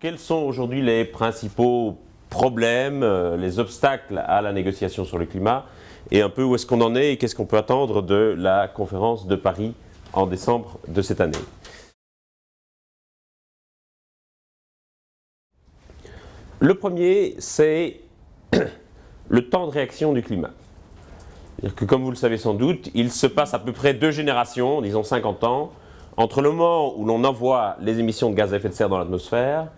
quels sont aujourd'hui les principaux problèmes, les obstacles à la négociation sur le climat et un peu où est-ce qu'on en est et qu'est-ce qu'on peut attendre de la conférence de Paris en décembre de cette année. Le premier, c'est le temps de réaction du climat. C'est-à-dire que, comme vous le savez sans doute, il se passe à peu près 2 générations, disons 50 ans, entre le moment où l'on envoie les émissions de gaz à effet de serre dans l'atmosphère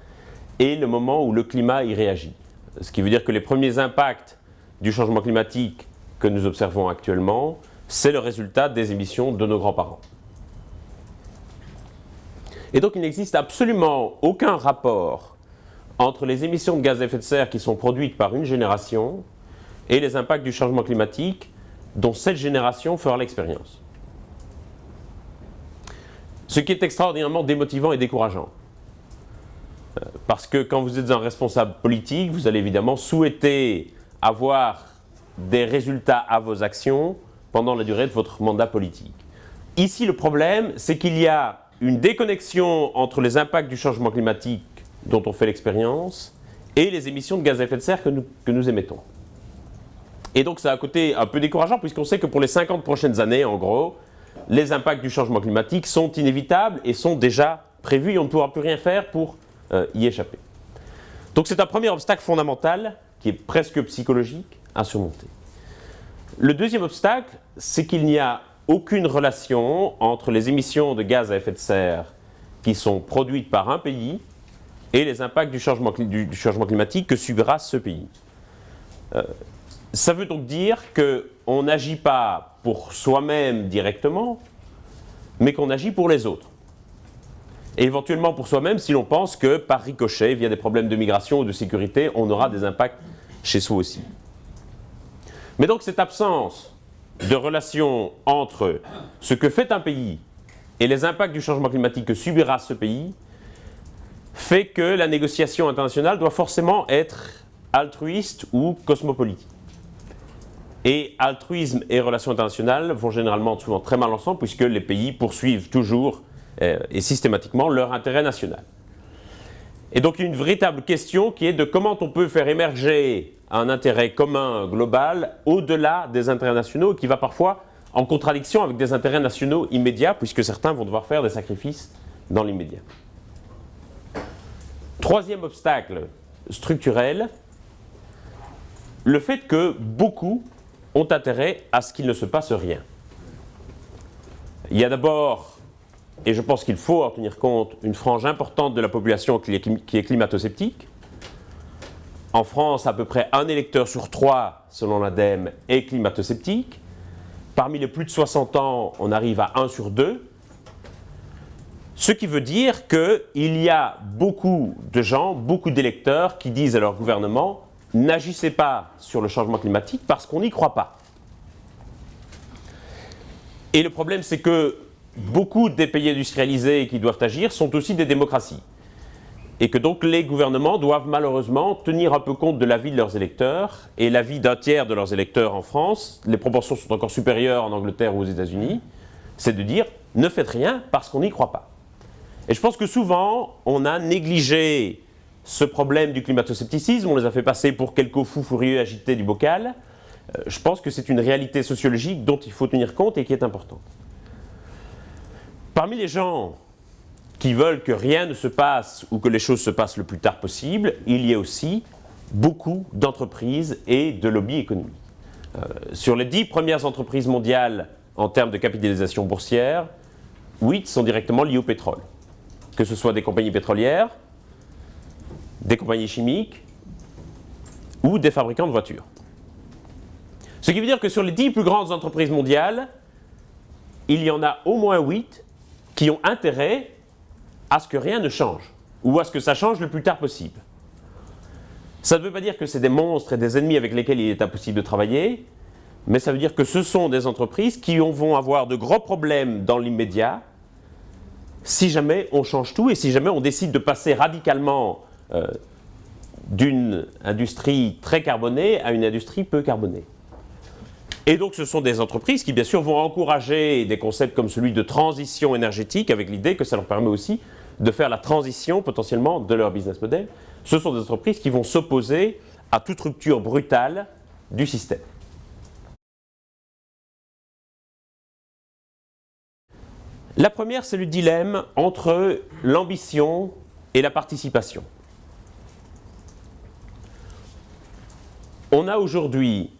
et le moment où le climat y réagit. Ce qui veut dire que les premiers impacts du changement climatique que nous observons actuellement, c'est le résultat des émissions de nos grands-parents. Et donc il n'existe absolument aucun rapport entre les émissions de gaz à effet de serre qui sont produites par une génération et les impacts du changement climatique dont cette génération fera l'expérience. Ce qui est extraordinairement démotivant et décourageant. Parce que quand vous êtes un responsable politique, vous allez évidemment souhaiter avoir des résultats à vos actions pendant la durée de votre mandat politique. Ici, le problème, c'est qu'il y a une déconnexion entre les impacts du changement climatique dont on fait l'expérience et les émissions de gaz à effet de serre que nous émettons. Et donc ça a un côté un peu décourageant puisqu'on sait que pour les 50 prochaines années, en gros, les impacts du changement climatique sont inévitables et sont déjà prévus et on ne pourra plus rien faire pour y échapper. Donc c'est un premier obstacle fondamental qui est presque psychologique à surmonter. Le deuxième obstacle, c'est qu'il n'y a aucune relation entre les émissions de gaz à effet de serre qui sont produites par un pays et les impacts du changement climatique que subira ce pays. Ça veut donc dire qu'on n'agit pas pour soi-même directement, mais qu'on agit pour les autres. Et éventuellement pour soi-même si l'on pense que par ricochet, via des problèmes de migration ou de sécurité, on aura des impacts chez soi aussi. Mais donc cette absence de relation entre ce que fait un pays et les impacts du changement climatique que subira ce pays fait que la négociation internationale doit forcément être altruiste ou cosmopolitique. Et altruisme et relations internationales vont généralement souvent très mal ensemble puisque les pays poursuivent toujours et systématiquement leur intérêt national. Et donc il y a une véritable question qui est de comment on peut faire émerger un intérêt commun global au-delà des intérêts nationaux qui va parfois en contradiction avec des intérêts nationaux immédiats puisque certains vont devoir faire des sacrifices dans l'immédiat. Troisième obstacle structurel, le fait que beaucoup ont intérêt à ce qu'il ne se passe rien. Il y a d'abord, et je pense qu'il faut en tenir compte, une frange importante de la population qui est climato-sceptique. En France, à peu près 1 électeur sur 3, selon l'ADEME, est climato-sceptique. Parmi les plus de 60 ans, on arrive à 1 sur 2. Ce qui veut dire qu'il y a beaucoup de gens, beaucoup d'électeurs qui disent à leur gouvernement « n'agissez pas sur le changement climatique parce qu'on n'y croit pas ». Et le problème, c'est que beaucoup des pays industrialisés qui doivent agir sont aussi des démocraties. Et que donc les gouvernements doivent malheureusement tenir un peu compte de l'avis de leurs électeurs. Et l'avis d'un tiers de leurs électeurs en France, les proportions sont encore supérieures en Angleterre ou aux États-Unis, c'est de dire « ne faites rien parce qu'on n'y croit pas ». Et je pense que souvent, on a négligé ce problème du climato-scepticisme, on les a fait passer pour quelques fous furieux agités du bocal. Je pense que c'est une réalité sociologique dont il faut tenir compte et qui est importante. Parmi les gens qui veulent que rien ne se passe ou que les choses se passent le plus tard possible, il y a aussi beaucoup d'entreprises et de lobbies économiques. Sur les 10 premières entreprises mondiales en termes de capitalisation boursière, 8 sont directement liées au pétrole. Que ce soit des compagnies pétrolières, des compagnies chimiques ou des fabricants de voitures. Ce qui veut dire que sur les 10 plus grandes entreprises mondiales, il y en a au moins 8 qui ont intérêt à ce que rien ne change, ou à ce que ça change le plus tard possible. Ça ne veut pas dire que c'est des monstres et des ennemis avec lesquels il est impossible de travailler, mais ça veut dire que ce sont des entreprises qui vont avoir de gros problèmes dans l'immédiat si jamais on change tout et si jamais on décide de passer radicalement d'une industrie très carbonée à une industrie peu carbonée. Et donc ce sont des entreprises qui bien sûr vont encourager des concepts comme celui de transition énergétique avec l'idée que ça leur permet aussi de faire la transition potentiellement de leur business model. Ce sont des entreprises qui vont s'opposer à toute rupture brutale du système. La première, c'est le dilemme entre l'ambition et la participation. On a aujourd'hui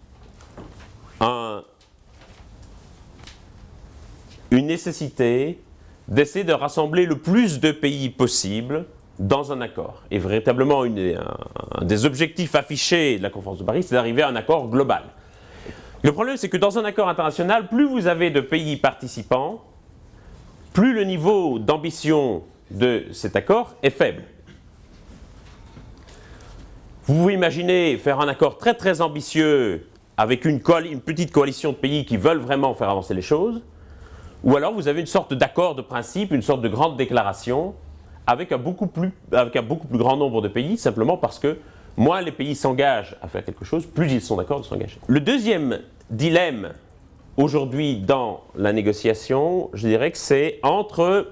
une nécessité d'essayer de rassembler le plus de pays possible dans un accord. Et véritablement, un des objectifs affichés de la conférence de Paris, c'est d'arriver à un accord global. Le problème, c'est que dans un accord international, plus vous avez de pays participants, plus le niveau d'ambition de cet accord est faible. Vous pouvez imaginer faire un accord très très ambitieux avec une petite coalition de pays qui veulent vraiment faire avancer les choses, ou alors vous avez une sorte d'accord de principe, une sorte de grande déclaration avec un beaucoup plus grand nombre de pays, simplement parce que moins les pays s'engagent à faire quelque chose, plus ils sont d'accord de s'engager. Le deuxième dilemme aujourd'hui dans la négociation, je dirais que c'est entre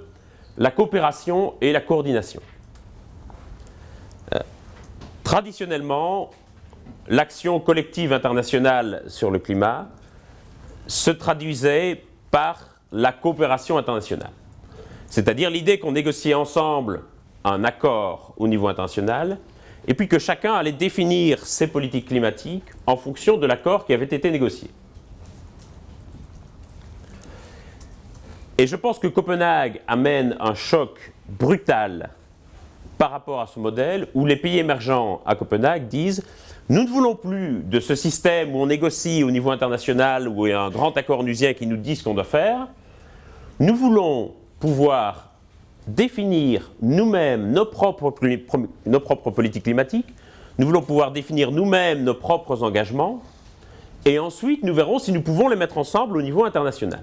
la coopération et la coordination. Traditionnellement, l'action collective internationale sur le climat se traduisait par la coopération internationale. C'est-à-dire l'idée qu'on négociait ensemble un accord au niveau international et puis que chacun allait définir ses politiques climatiques en fonction de l'accord qui avait été négocié. Et je pense que Copenhague amène un choc brutal par rapport à ce modèle où les pays émergents à Copenhague disent « Nous ne voulons plus de ce système où on négocie au niveau international, où il y a un grand accord onusien qui nous dit ce qu'on doit faire. Nous voulons pouvoir définir nous-mêmes nos propres politiques climatiques, nous voulons pouvoir définir nous-mêmes nos propres engagements, et ensuite nous verrons si nous pouvons les mettre ensemble au niveau international. »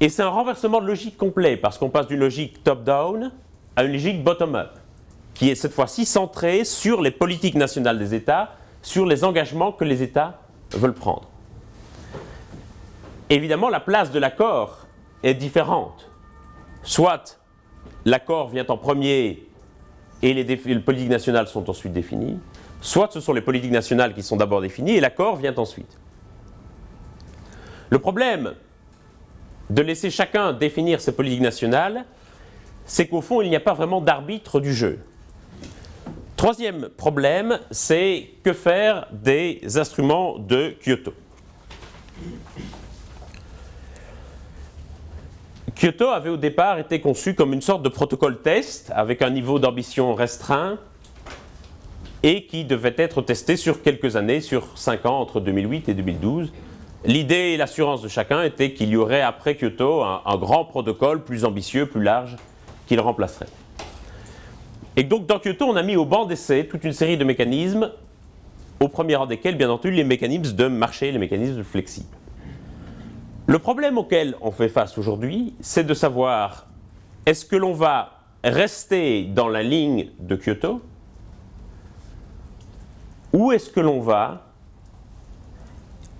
Et c'est un renversement de logique complet, parce qu'on passe d'une logique top-down à une logique bottom-up, qui est cette fois-ci centrée sur les politiques nationales des États, sur les engagements que les États veulent prendre. Évidemment, la place de l'accord est différente. Soit l'accord vient en premier et les politiques nationales sont ensuite définies, soit ce sont les politiques nationales qui sont d'abord définies et l'accord vient ensuite. Le problème de laisser chacun définir ses politiques nationales, c'est qu'au fond, il n'y a pas vraiment d'arbitre du jeu. Troisième problème, c'est que faire des instruments de Kyoto. Kyoto avait au départ été conçu comme une sorte de protocole test avec un niveau d'ambition restreint et qui devait être testé sur quelques années, sur 5 ans, entre 2008 et 2012. L'idée et l'assurance de chacun était qu'il y aurait après Kyoto un grand protocole plus ambitieux, plus large, qui le remplacerait. Et donc dans Kyoto, on a mis au banc d'essai toute une série de mécanismes, au premier rang desquels, bien entendu, les mécanismes de marché, les mécanismes flexibles. Le problème auquel on fait face aujourd'hui, c'est de savoir, est-ce que l'on va rester dans la ligne de Kyoto, ou est-ce que l'on va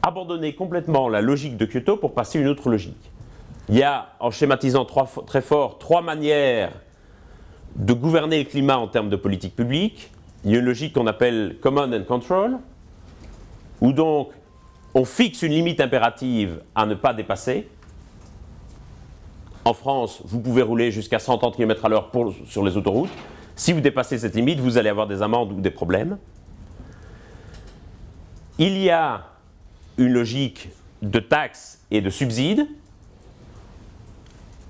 abandonner complètement la logique de Kyoto pour passer à une autre logique. Il y a, en schématisant très fort, 3 manières de gouverner le climat en termes de politique publique. Il y a une logique qu'on appelle Command and Control, où donc on fixe une limite impérative à ne pas dépasser. En France, vous pouvez rouler jusqu'à 130 km/h sur les autoroutes. Si vous dépassez cette limite, vous allez avoir des amendes ou des problèmes. Il y a une logique de taxes et de subsides.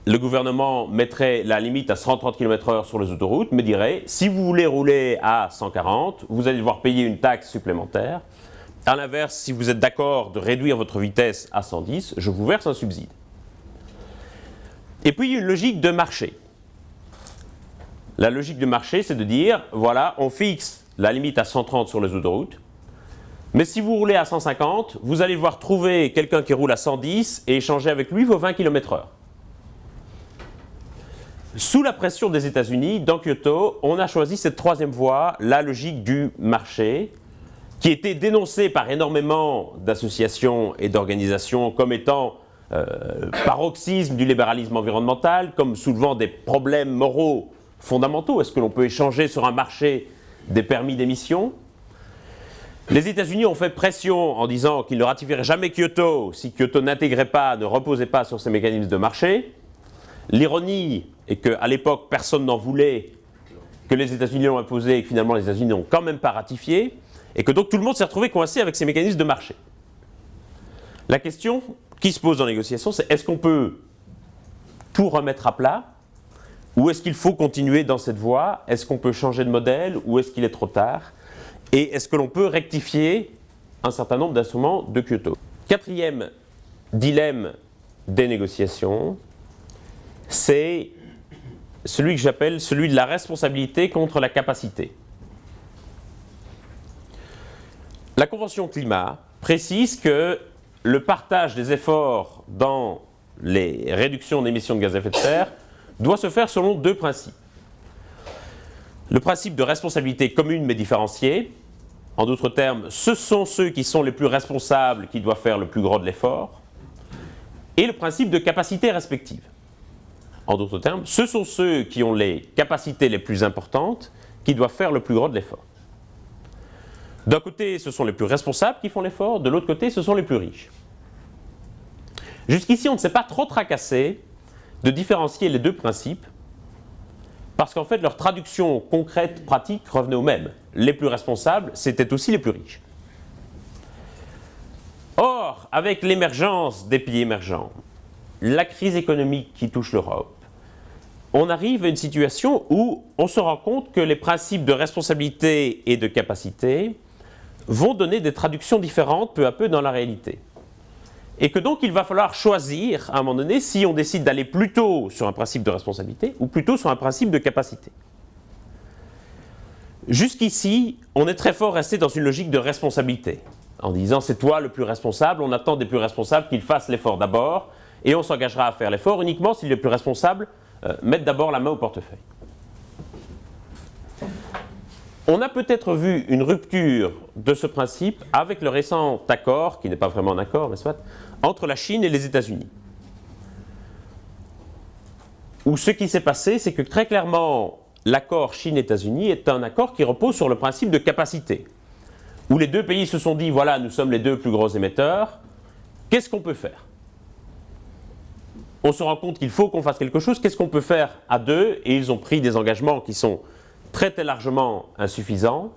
Le gouvernement mettrait la limite à 130 km/h sur les autoroutes, mais dirait, si vous voulez rouler à 140, vous allez devoir payer une taxe supplémentaire. A l'inverse, si vous êtes d'accord de réduire votre vitesse à 110, je vous verse un subside. Et puis, il y a une logique de marché. La logique de marché, c'est de dire, voilà, on fixe la limite à 130 sur les autoroutes, mais si vous roulez à 150, vous allez devoir trouver quelqu'un qui roule à 110 et échanger avec lui vos 20 km/h. Sous la pression des États-Unis, dans Kyoto, on a choisi cette troisième voie, la logique du marché, qui était dénoncée par énormément d'associations et d'organisations comme étant paroxysme du libéralisme environnemental, comme soulevant des problèmes moraux fondamentaux. Est-ce que l'on peut échanger sur un marché des permis d'émission? Les États-Unis ont fait pression en disant qu'ils ne ratifieraient jamais Kyoto si Kyoto n'intégrait pas, ne reposait pas sur ces mécanismes de marché. L'ironie est qu'à l'époque, personne n'en voulait, que les États-Unis l'ont imposé et que finalement les États-Unis n'ont quand même pas ratifié, et que donc tout le monde s'est retrouvé coincé avec ces mécanismes de marché. La question qui se pose dans la négociation, c'est est-ce qu'on peut tout remettre à plat, ou est-ce qu'il faut continuer dans cette voie? Est-ce qu'on peut changer de modèle, ou est-ce qu'il est trop tard? Et est-ce que l'on peut rectifier un certain nombre d'instruments de Kyoto? Quatrième dilemme des négociations, c'est celui que j'appelle celui de la responsabilité contre la capacité. La Convention climat précise que le partage des efforts dans les réductions d'émissions de gaz à effet de serre doit se faire selon deux principes. Le principe de responsabilité commune mais différenciée. En d'autres termes, ce sont ceux qui sont les plus responsables qui doivent faire le plus gros de l'effort. Et le principe de capacité respective. En d'autres termes, ce sont ceux qui ont les capacités les plus importantes qui doivent faire le plus gros de l'effort. D'un côté, ce sont les plus responsables qui font l'effort, de l'autre côté, ce sont les plus riches. Jusqu'ici, on ne s'est pas trop tracassé de différencier les deux principes, parce qu'en fait, leur traduction concrète, pratique, revenait au même. Les plus responsables, c'était aussi les plus riches. Or, avec l'émergence des pays émergents, la crise économique qui touche l'Europe, on arrive à une situation où on se rend compte que les principes de responsabilité et de capacité vont donner des traductions différentes peu à peu dans la réalité. Et que donc il va falloir choisir à un moment donné si on décide d'aller plutôt sur un principe de responsabilité ou plutôt sur un principe de capacité. Jusqu'ici, on est très fort resté dans une logique de responsabilité, en disant c'est toi le plus responsable, on attend des plus responsables qu'ils fassent l'effort d'abord, et on s'engagera à faire l'effort uniquement si les plus responsables mettent d'abord la main au portefeuille. On a peut-être vu une rupture de ce principe avec le récent accord, qui n'est pas vraiment un accord, mais soit, entre la Chine et les États-Unis. Où ce qui s'est passé, c'est que très clairement, l'accord Chine-États-Unis est un accord qui repose sur le principe de capacité. Où les deux pays se sont dit, voilà, nous sommes les deux plus gros émetteurs, qu'est-ce qu'on peut faire? On se rend compte qu'il faut qu'on fasse quelque chose, qu'est-ce qu'on peut faire à deux? Et ils ont pris des engagements qui sont très largement insuffisants,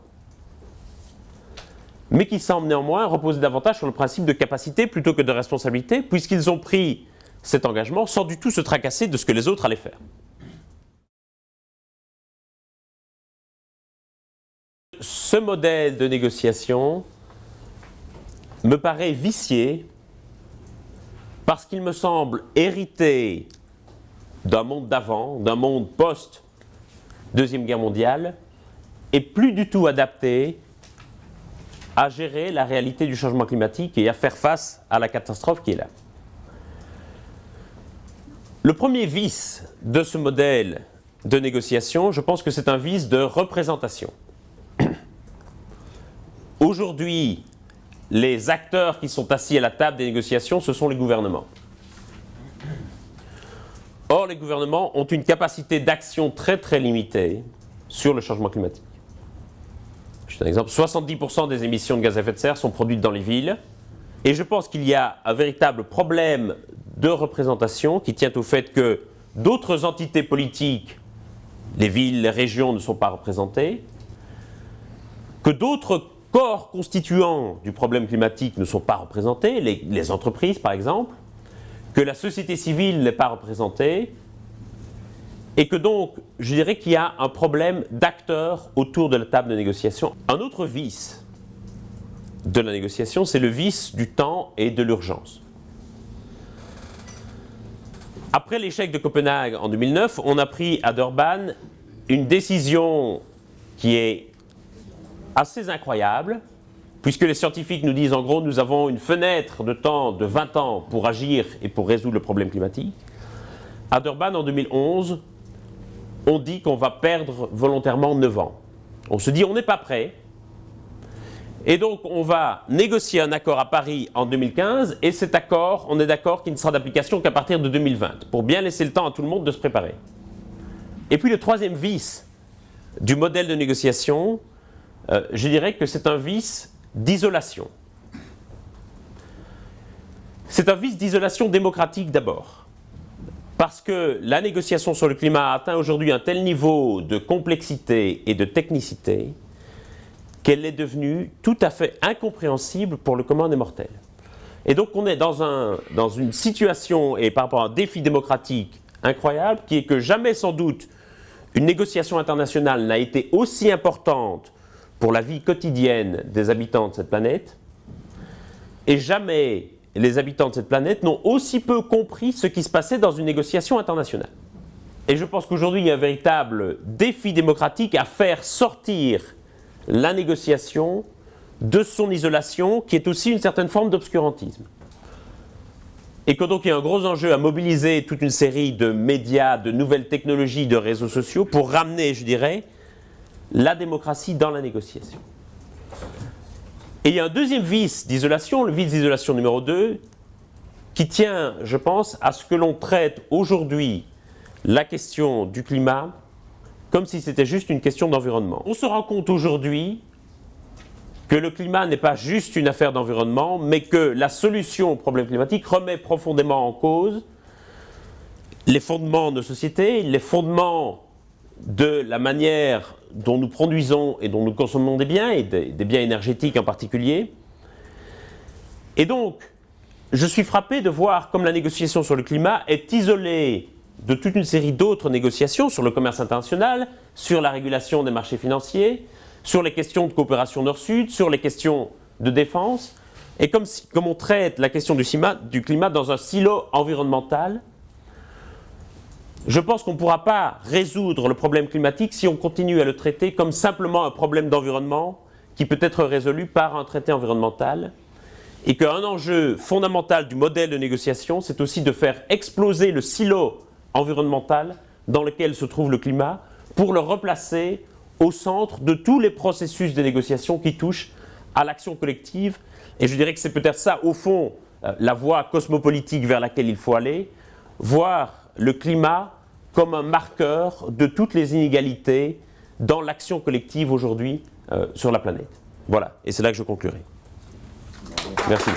mais qui semblent néanmoins reposer davantage sur le principe de capacité plutôt que de responsabilité, puisqu'ils ont pris cet engagement sans du tout se tracasser de ce que les autres allaient faire. Ce modèle de négociation me paraît vicié parce qu'il me semble hérité d'un monde d'avant, d'un monde post-Deuxième Guerre mondiale, et plus du tout adapté à gérer la réalité du changement climatique et à faire face à la catastrophe qui est là. Le premier vice de ce modèle de négociation, je pense que c'est un vice de représentation. Aujourd'hui, les acteurs qui sont assis à la table des négociations, ce sont les gouvernements. Or, les gouvernements ont une capacité d'action très limitée sur le changement climatique. Je donne un exemple, 70% des émissions de gaz à effet de serre sont produites dans les villes, et je pense qu'il y a un véritable problème de représentation qui tient au fait que d'autres entités politiques, les villes, les régions ne sont pas représentées, que d'autres corps constituants du problème climatique ne sont pas représentés, les entreprises par exemple, que la société civile n'est pas représentée, et que donc, je dirais qu'il y a un problème d'acteurs autour de la table de négociation. Un autre vice de la négociation, c'est le vice du temps et de l'urgence. Après l'échec de Copenhague en 2009, on a pris à Durban une décision qui est assez incroyable, puisque les scientifiques nous disent en gros nous avons une fenêtre de temps de 20 ans pour agir et pour résoudre le problème climatique. À Durban en 2011, on dit qu'on va perdre volontairement 9 ans. On se dit on n'est pas prêt. Et donc, on va négocier un accord à Paris en 2015, et cet accord, on est d'accord qu'il ne sera d'application qu'à partir de 2020, pour bien laisser le temps à tout le monde de se préparer. Et puis le troisième vice du modèle de négociation, je dirais que c'est un vice d'isolation. C'est un vice d'isolation démocratique d'abord. Parce que la négociation sur le climat a atteint aujourd'hui un tel niveau de complexité et de technicité qu'elle est devenue tout à fait incompréhensible pour le commun des mortels. Et donc on est dans une situation, et par rapport à un défi démocratique incroyable, qui est que jamais sans doute une négociation internationale n'a été aussi importante pour la vie quotidienne des habitants de cette planète, et jamais les habitants de cette planète n'ont aussi peu compris ce qui se passait dans une négociation internationale. Et je pense qu'aujourd'hui, il y a un véritable défi démocratique à faire sortir la négociation de son isolation, qui est aussi une certaine forme d'obscurantisme. Et que donc il y a un gros enjeu à mobiliser toute une série de médias, de nouvelles technologies, de réseaux sociaux pour ramener, je dirais, la démocratie dans la négociation. Et il y a un deuxième vice d'isolation, le vice d'isolation numéro 2, qui tient, je pense, à ce que l'on traite aujourd'hui la question du climat comme si c'était juste une question d'environnement. On se rend compte aujourd'hui que le climat n'est pas juste une affaire d'environnement, mais que la solution au problème climatique remet profondément en cause les fondements de nos sociétés, les fondements de la manière dont nous produisons et dont nous consommons des biens, et des biens énergétiques en particulier. Et donc, je suis frappé de voir comme la négociation sur le climat est isolée de toute une série d'autres négociations sur le commerce international, sur la régulation des marchés financiers, sur les questions de coopération Nord-Sud, sur les questions de défense, et comme on traite la question du climat dans un silo environnemental, je pense qu'on ne pourra pas résoudre le problème climatique si on continue à le traiter comme simplement un problème d'environnement qui peut être résolu par un traité environnemental, et qu'un enjeu fondamental du modèle de négociation, c'est aussi de faire exploser le silo environnemental dans lequel se trouve le climat pour le replacer au centre de tous les processus de négociation qui touchent à l'action collective. Et je dirais que c'est peut-être ça, au fond, la voie cosmopolitique vers laquelle il faut aller, voir le climat comme un marqueur de toutes les inégalités dans l'action collective aujourd'hui sur la planète. Voilà, et c'est là que je conclurai. Merci.